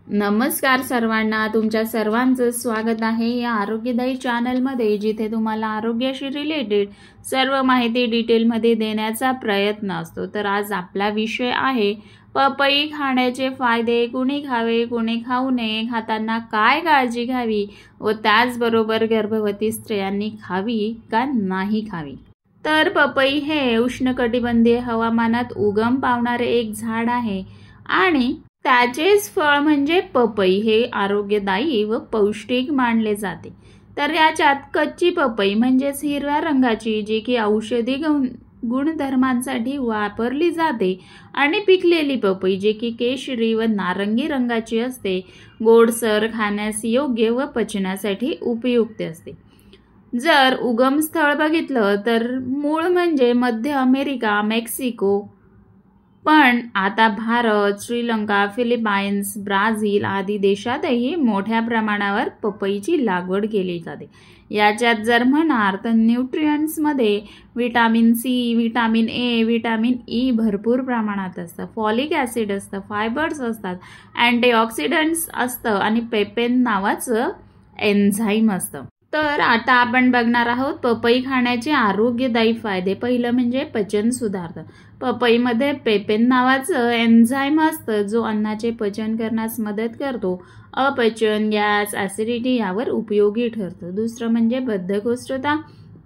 नमस्कार सर्वांना, तुमच्या सर्वांचं स्वागत आहे या आरोग्यदायी चॅनलमध्ये, जिथे तुम्हाला आरोग्याशी रिलेटेड सर्व माहिती डिटेलमध्ये देण्याचा प्रयत्न असतो। तर आज आपला विषय आहे पपई खाण्याचे फायदे, कुणी खावे कुणी खाऊ नये, खाताना काय काळजी घ्यावी व त्याचबरोबर गर्भवती स्त्रियांनी खावी का नाही खावी। तर पपई हे उष्णकटिबंधीय हवामानात उगम पावणारे एक झाड आहे आणि त्याचेच फळ म्हणजे पपई हे आरोग्यदायी व पौष्टिक मानले जाते। तर याच्यात कच्ची पपई म्हणजेच हिरव्या रंगाची, जी की औषधी गुणधर्मांसाठी वापरली जाते, आणि पिकलेली पपई जी की केशरी व नारंगी रंगाची असते, गोडसर, खाण्यास योग्य व पचनासाठी उपयुक्त असते। जर उगम स्थळ बघितलं तर मूळ म्हणजे मध्य अमेरिका, मेक्सिको, पण आता भारत, श्रीलंका, फिलिपाईन्स, ब्राझील आदी देशातही मोठ्या प्रमाणावर पपईची लागवड केली जाते। याच्यात जर म्हणाल तर न्यूट्रिएंट्समध्ये vitamin C, vitamin A, vitamin E भरपूर प्रमाणात असतं, फॉलिक ॲसिड असतं, फायबर्स असतात, अँटीऑक्सिडंट्स असतं आणि पेपेन नावाचं एन्झाईम असतं। तर आता आपण बघणार आहोत पपई खाण्याचे आरोग्यदायी फायदे। पहिलं म्हणजे पचन सुधारतं। पपईमध्ये पेपेन नावाचं एन्झाईम असतं, जो अन्नाचे पचन करण्यास मदत करतो। अपचन, गॅस, ॲसिडिटी यावर उपयोगी ठरतं। दुसरं म्हणजे बद्धकोष्ठता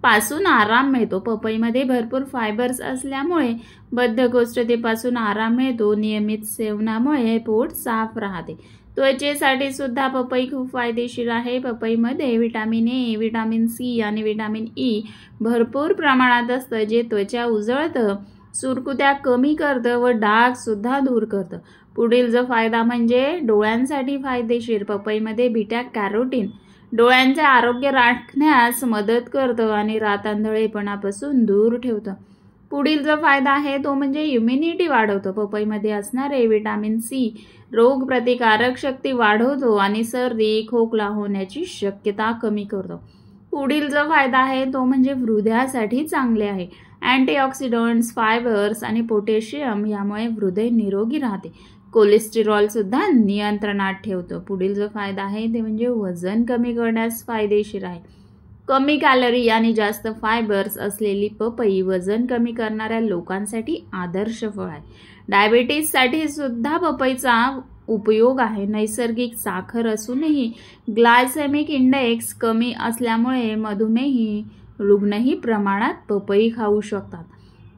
पासून आराम मिळतो। पपईमध्ये भरपूर फायबर्स असल्यामुळे बद्धकोष्ठतेपासून आराम मिळतो। नियमित सेवनामुळे पोट साफ राहते। त्वचेसाठी सुद्धा पपई खूप फायदेशीर आहे। पपईमध्ये व्हिटॅमिन ए, व्हिटॅमिन सी आणि व्हिटॅमिन ई भरपूर प्रमाणात असतं, जे त्वचा उजळतं, सुरकुत्या कमी करतं व डाग सुद्धा दूर करतं। पुढील जो फायदा म्हणजे डोळ्यांसाठी फायदेशीर। पपईमध्ये बीटा कॅरोटीन डोळ्यांचे आरोग्य राखण्यास मदत करतं आणि रातआंधळेपणापासून दूर ठेवतं। पुढील जो फायदा आहे तो म्हणजे इम्युनिटी वाढवतो। पपईमध्ये असणारे व्हिटॅमिन सी रोग प्रतिकारक शक्ती वाढवतो आणि सर्दी, खोकला होण्याची शक्यता कमी करतो। पुढील जो फायदा आहे तो म्हणजे हृदयासाठी चांगले आहे। अँटीऑक्सिडंट्स, फायबर्स आणि पोटॅशियम यामुळे हृदय निरोगी राहते। कोलेस्टेरॉल सुद्धा नियंत्रणात ठेवतो। पुढील जो फायदा आहे ते म्हणजे वजन कमी करण्यास फायदेशीर आहे। कमी कॅलरी आणि जास्त फायबर्स असलेली पपई वजन कमी करणाऱ्या लोकांसाठी आदर्श फळ आहे। डायबिटीजसाठी सुद्धा पपईचा उपयोग आहे। नैसर्गिक साखर असूनही ग्लायसेमिक इंडेक्स कमी असल्यामुळे मधुमेही रुग्णही प्रमाणात पपई खाऊ शकतात।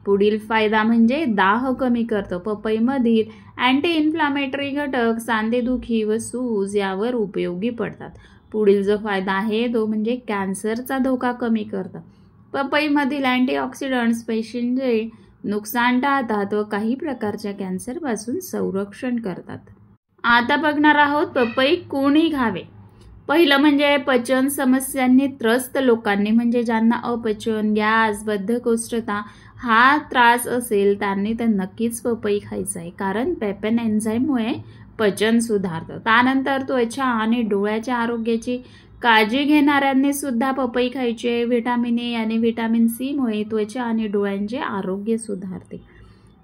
पुढील फायदा म्हणजे दाह कमी करतो। पपईमधील अँटी इन्फ्लामेटरी घटक सांधेदुखी व सूज यावर उपयोगी पडतात। पुढील जो फायदा आहे तो म्हणजे कॅन्सरचा धोका कमी करतं। पपईमधील अँटीऑक्सिडंट्स पेशींचे नुकसान टाळतात व काही प्रकारच्या कॅन्सरपासून संरक्षण करतात। आता बघणार आहोत पपई कोणी खावे। पहिलं म्हणजे पचन समस्यांनी त्रस्त लोकांनी, म्हणजे ज्यांना अपचन, गॅस, बद्धकोष्ठता हा त्रास असेल त्यांनी तर नक्कीच पपई खायचं आहे, कारण पेपेन एन्झाईममुळे पचन सुधारतं। त्यानंतर त्वचा आणि डोळ्याच्या आरोग्याची काळजी घेणाऱ्यांनी सुद्धा पपई खायची आहे। व्हिटॅमिन ए आणि व्हिटॅमिन सी मुळे त्वचा आणि डोळ्यांचे आरोग्य सुधारते।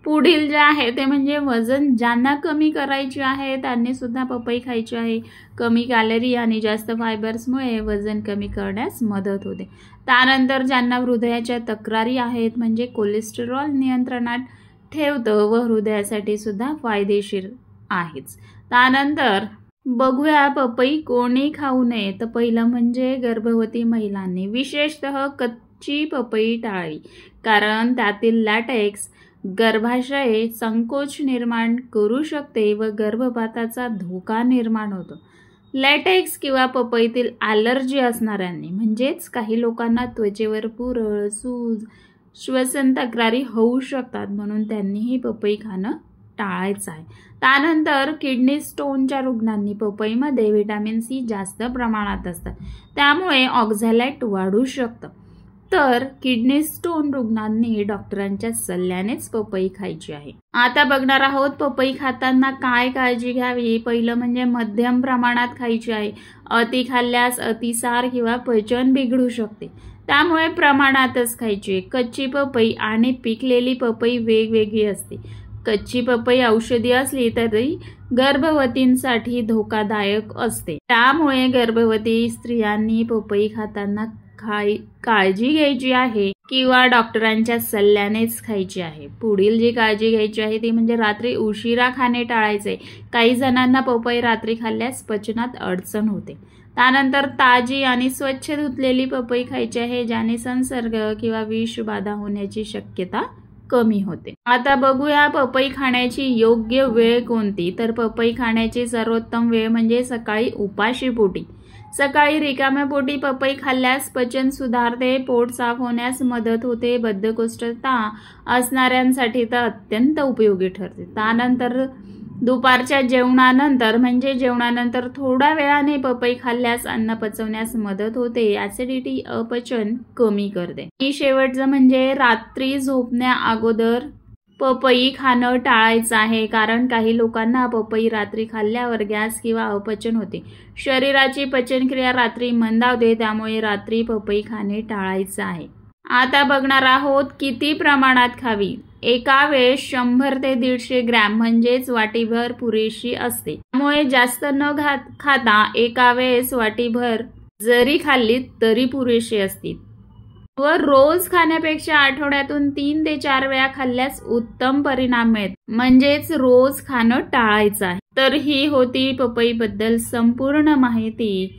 पुढील जे आहे ते म्हणजे वजन ज्यांना कमी करायचे आहे त्यांनी सुद्धा पपई खायची आहे। कमी कॅलरी आणि जास्त फायबर्समुळे वजन कमी करण्यास मदत होते। त्यानंतर ज्यांना हृदयाच्या तक्रारी आहेत, म्हणजे कोलेस्टेरॉल नियंत्रणात ठेवतं व हृदयासाठी सुद्धा फायदेशीर आहेच। त्यानंतर बघूया पपई कोणी खाऊ नये। तर पहिलं म्हणजे गर्भवती महिलांनी विशेषतः कच्ची पपई टाळावी, कारण त्यातील लॅटेक्स गर्भाशय संकोच निर्माण करू शकते व गर्भपाताचा धोका निर्माण होतो। लॅटेक्स किंवा पपईतील ॲलर्जी असणाऱ्यांनी, म्हणजेच काही लोकांना त्वचेवर पुरळ, सूज, श्वसन तक्रारी होऊ शकतात, म्हणून त्यांनीही पपई खाणं टाळायचं आहे। त्यानंतर किडनी स्टोनच्या रुग्णांनी, पपईमध्ये व्हिटॅमिन सी जास्त प्रमाणात असतं, त्यामुळे ऑक्झॅलेट वाढू शकतं। तर किडनी स्टोन रुग्णांनी डॉक्टरांच्या सल्ल्यानेच पपई खायची आहे। आता बघणार आहोत पपई खाताना काय काळजी घ्यावी। पहिलं म्हणजे मध्यम प्रमाणात खायची आहे। अति खाल्ल्यास अतिसार किंवा पचन बिघडू शकते, त्यामुळे प्रमाणातच खायची आहे। कच्ची पपई आणि पिकलेली पपई वेगवेगळी असते। कच्ची पपई औषधी असली तरी गर्भवतींसाठी धोकादायक असते। त्यामुळे गर्भवती स्त्रियांनी पपई खाताना काळजी घ्यायची आहे किंवा डॉक्टरांच्या सल्ल्यानेच खायची आहे। पुढील जी काळजी घ्यायची आहे ती म्हणजे रात्री उशिरा खाणे टाळायचे। काही जणांना पपई रात्री खाल्ल्यास पचनात अडचण होते। त्यानंतर ताजी आणि स्वच्छ धुतलेली पपई खायची आहे, ज्याने संसर्ग किंवा विषबाधा होण्याची शक्यता कमी होते। आता बघूया पपई खाण्याची योग्य वेळ कोणती। तर पपई खाण्याची सर्वोत्तम वेळ म्हणजे सकाळी उपाशी पोटी। सकाळी रिकाम्या पोटी पपई खाल्ल्यास पचन सुधारते, पोट साफ होण्यास मदत होते। बद्धकोष्ठता असणाऱ्यांसाठी तर अत्यंत उपयोगी ठरते। त्यानंतर दुपारच्या जेवणानंतर म्हणजे जेवणानंतर थोड्या वेळाने पपई खाल्ल्यास अन्न पचवण्यास मदत होते, ऍसिडिटी अपचन कमी करते। आणि शेवटचं म्हणजे रात्री झोपण्या अगोदर पपई खाणं टाळायचं आहे, कारण काही लोकांना पपई रात्री खाल्ल्यावर गॅस किंवा अपचन होते। शरीराची पचनक्रिया रात्री मंदावते, त्यामुळे रात्री पपई खाणे टाळायचं आहे। आता बघणार आहोत किती प्रमाणात खावी। एका वेळेस 100 ते 150 ग्रॅम म्हणजेच वाटीभर पुरेशी असते। त्यामुळे जास्त न खाता एका वेळेस वाटीभर जरी खाल्ली तरी पुरेशी असते। व रोज खाण्यापेक्षा आठवड्यातून 3 ते 4 वेळा खाल्ल्यास उत्तम परिणाम मिळतात, म्हणजेच रोज खाणं टाळायचं आहे। तर ही होती पपई बद्दल संपूर्ण माहिती।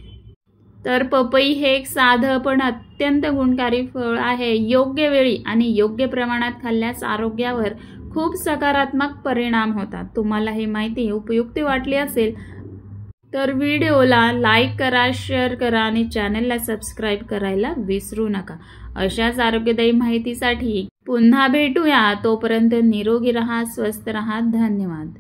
तर पपई हे एक साधं पण अत्यंत गुणकारी फळ आहे। योग्य वेळी आणि योग्य प्रमाणात खाल्ल्यास आरोग्यावर खूप सकारात्मक परिणाम होतात। तुम्हाला ही माहिती उपयुक्त वाटली असेल तर व्हिडिओला लाईक करा, शेअर करा आणि चॅनलला सबस्क्राईब करायला विसरू नका। अशाच आरोग्यदायी माहितीसाठी पुन्हा भेटूया। तोपर्यंत निरोगी रहा, स्वस्थ रहा। धन्यवाद।